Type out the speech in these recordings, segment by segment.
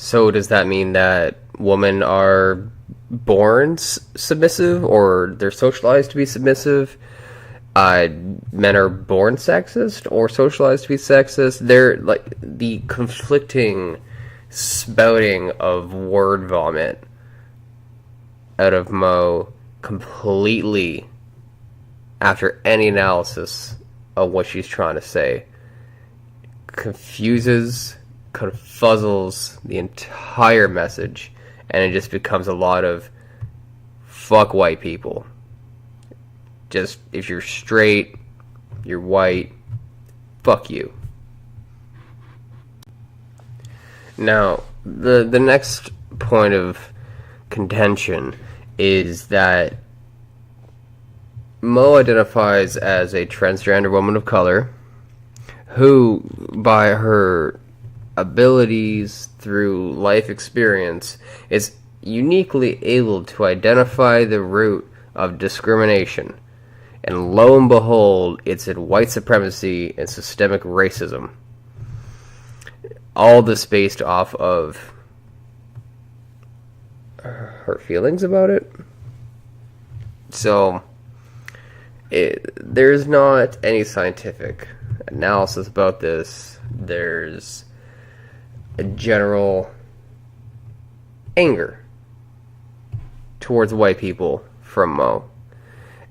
So does that mean that women are born submissive, or they're socialized to be submissive? Uh, Men are born sexist or socialized to be sexist. They're like the conflicting spouting of word vomit out of Mo completely after any analysis of what she's trying to say confuses, confuzzles the entire message, and it just becomes a lot of fuck white people. Just, if you're straight, you're white, fuck you. Now, the next point of contention is that Mo identifies as a transgender woman of color who, by her abilities through life experience, is uniquely able to identify the root of discrimination. And lo and behold, it's in white supremacy and systemic racism. All this based off of her feelings about it. So, there's not any scientific analysis about this. There's a general anger towards white people from Mo.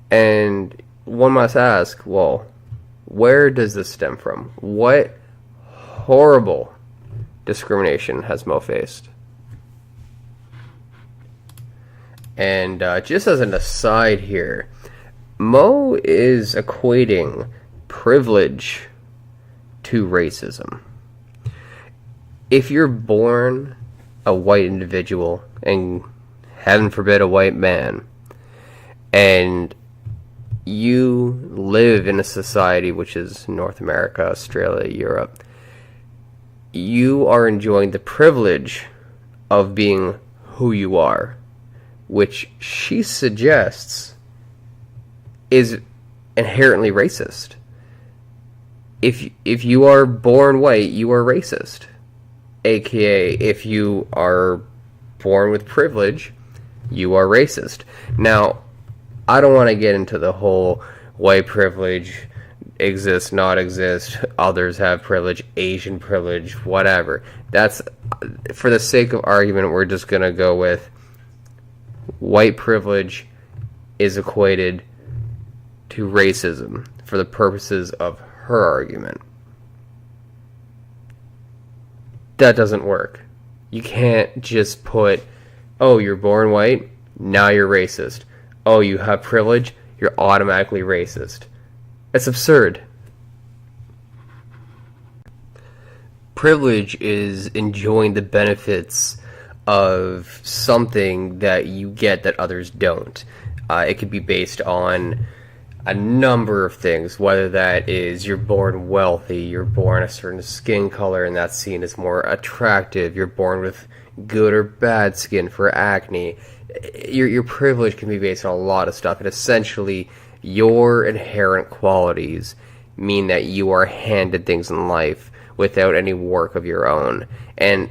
And one must ask, well, where does this stem from? What horrible discrimination has Mo faced? And just as an aside here, Mo is equating privilege to racism. If you're born a white individual, and heaven forbid a white man, and you live in a society which is North America, Australia, Europe, you are enjoying the privilege of being who you are, which she suggests is inherently racist. If you are born white, you are racist. AKA, if you are born with privilege, you are racist. Now, I don't want to get into the whole white privilege exists, not exist, others have privilege, Asian privilege, whatever. That's, for the sake of argument, we're just going to go with white privilege is equated to racism for the purposes of her argument. That doesn't work. You can't just put, oh, you're born white, now you're racist. Oh, you have privilege, you're automatically racist. It's absurd. Privilege is enjoying the benefits of something that you get that others don't. It could be based on a number of things, whether that is you're born wealthy, you're born a certain skin color and that's seen as more attractive, you're born with good or bad skin for acne. Your privilege can be based on a lot of stuff, and essentially your inherent qualities mean that you are handed things in life without any work of your own. And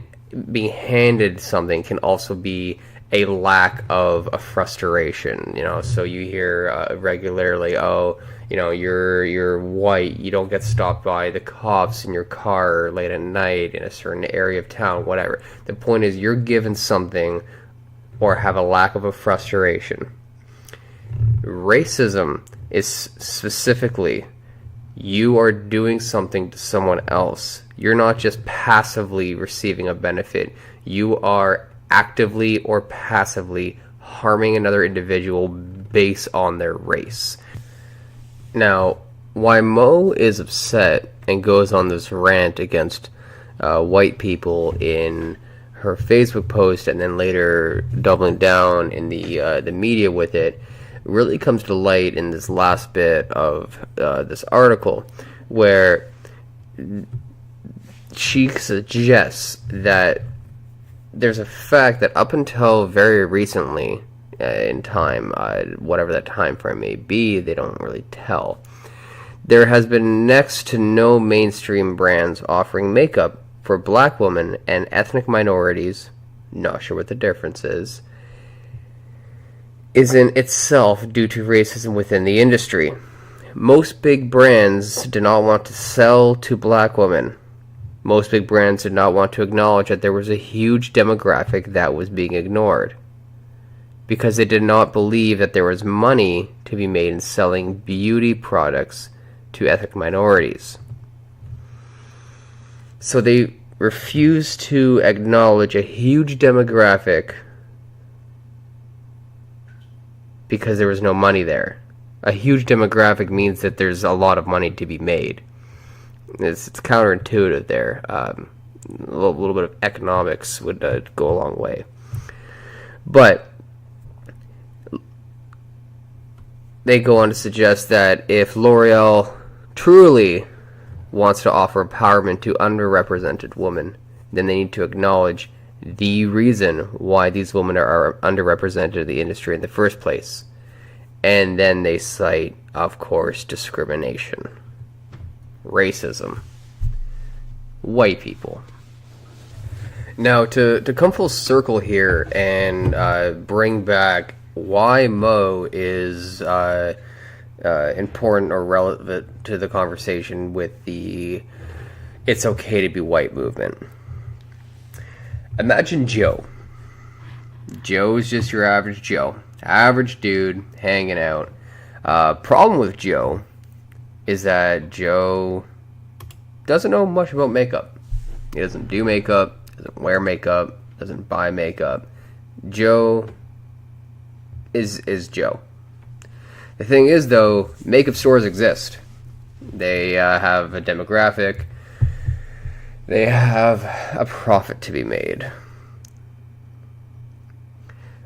being handed something can also be a lack of a frustration, so you hear regularly, oh, you're white, you don't get stopped by the cops in your car late at night in a certain area of town, whatever. The point is, you're given something or have a lack of a frustration. Racism is specifically, you are doing something to someone else. You're not just passively receiving a benefit. You are actively or passively harming another individual based on their race. Now, why Mo is upset and goes on this rant against white people in her Facebook post and then later doubling down in the media with it really comes to light in this last bit of this article, where she suggests that there's a fact that up until very recently in time, whatever that time frame may be, they don't really tell, there has been next to no mainstream brands offering makeup for black women and ethnic minorities, not sure what the difference is in itself due to racism within the industry. Most big brands did not want to sell to black women. Most big brands did not want to acknowledge that there was a huge demographic that was being ignored, because they did not believe that there was money to be made in selling beauty products to ethnic minorities. So they refused to acknowledge a huge demographic because there was no money there. A huge demographic means that there's a lot of money to be made. It's counterintuitive there. A little bit of economics would go a long way. But they go on to suggest that if L'Oreal truly wants to offer empowerment to underrepresented women, then they need to acknowledge the reason why these women are underrepresented in the industry in the first place. And then they cite, of course, discrimination, racism, white people. Now, to come full circle here and bring back why Mo is important or relevant to the conversation with the "it's okay to be white" movement. Imagine Joe. Joe's just your average Joe. Average dude hanging out. Problem with Joe is that Joe doesn't know much about makeup. He doesn't do makeup, doesn't wear makeup, doesn't buy makeup. Joe is Joe. The thing is, though, makeup stores exist. They have a demographic. They have a profit to be made.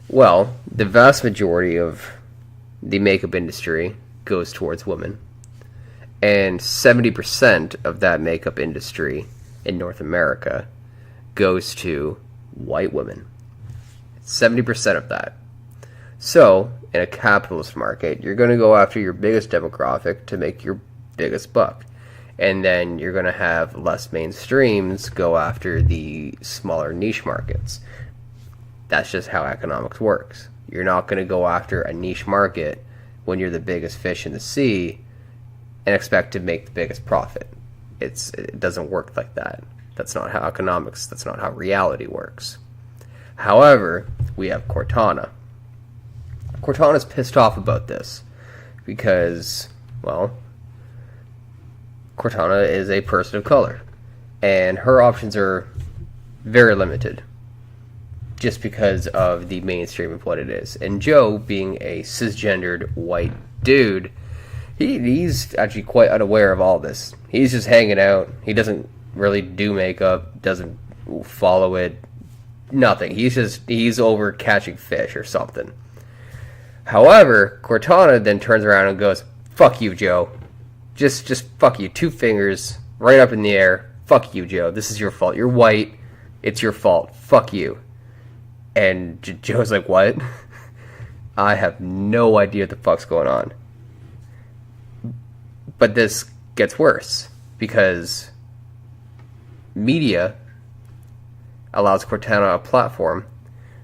Well, the vast majority of the makeup industry goes towards women. And 70% of that makeup industry in North America goes to white women. 70% of that. So, in a capitalist market, you're going to go after your biggest demographic to make your biggest buck. And then you're going to have less mainstreams go after the smaller niche markets. That's just how economics works. You're not going to go after a niche market when you're the biggest fish in the sea and expect to make the biggest profit. It doesn't work like that. That's not how economics, that's not how reality works. However, we have Cortana. Cortana's pissed off about this because, well, Cortana is a person of color, and her options are very limited just because of the mainstream of what it is. And Joe, being a cisgendered white dude, he's actually quite unaware of all this. He's just hanging out. He doesn't really do makeup, doesn't follow it, nothing. He's over catching fish or something. However, Cortana then turns around and goes, "Fuck you, Joe. Just fuck you. 2 fingers right up in the air. Fuck you, Joe. This is your fault. You're white. It's your fault. Fuck you." And Joe's like, "What?" I have no idea what the fuck's going on. But this gets worse because media allows Cortana a platform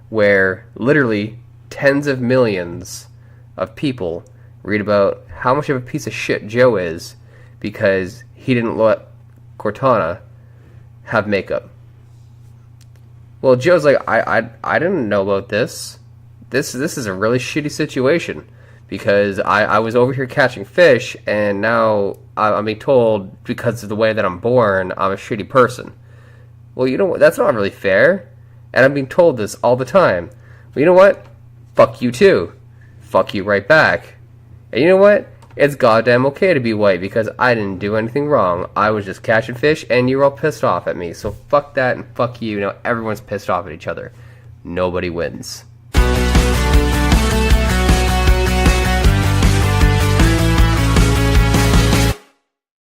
where literally tens of millions of people read about how much of a piece of shit Joe is because he didn't let Cortana have makeup. Well, Joe's like, I didn't know about this. This is a really shitty situation because I was over here catching fish and now I'm being told because of the way that I'm born, I'm a shitty person. Well, you know what? That's not really fair. And I'm being told this all the time. Well, you know what? Fuck you too. Fuck you right back. And you know what? It's goddamn okay to be white because I didn't do anything wrong. I was just catching fish and you were all pissed off at me. So fuck that and fuck you. Now everyone's pissed off at each other. Nobody wins.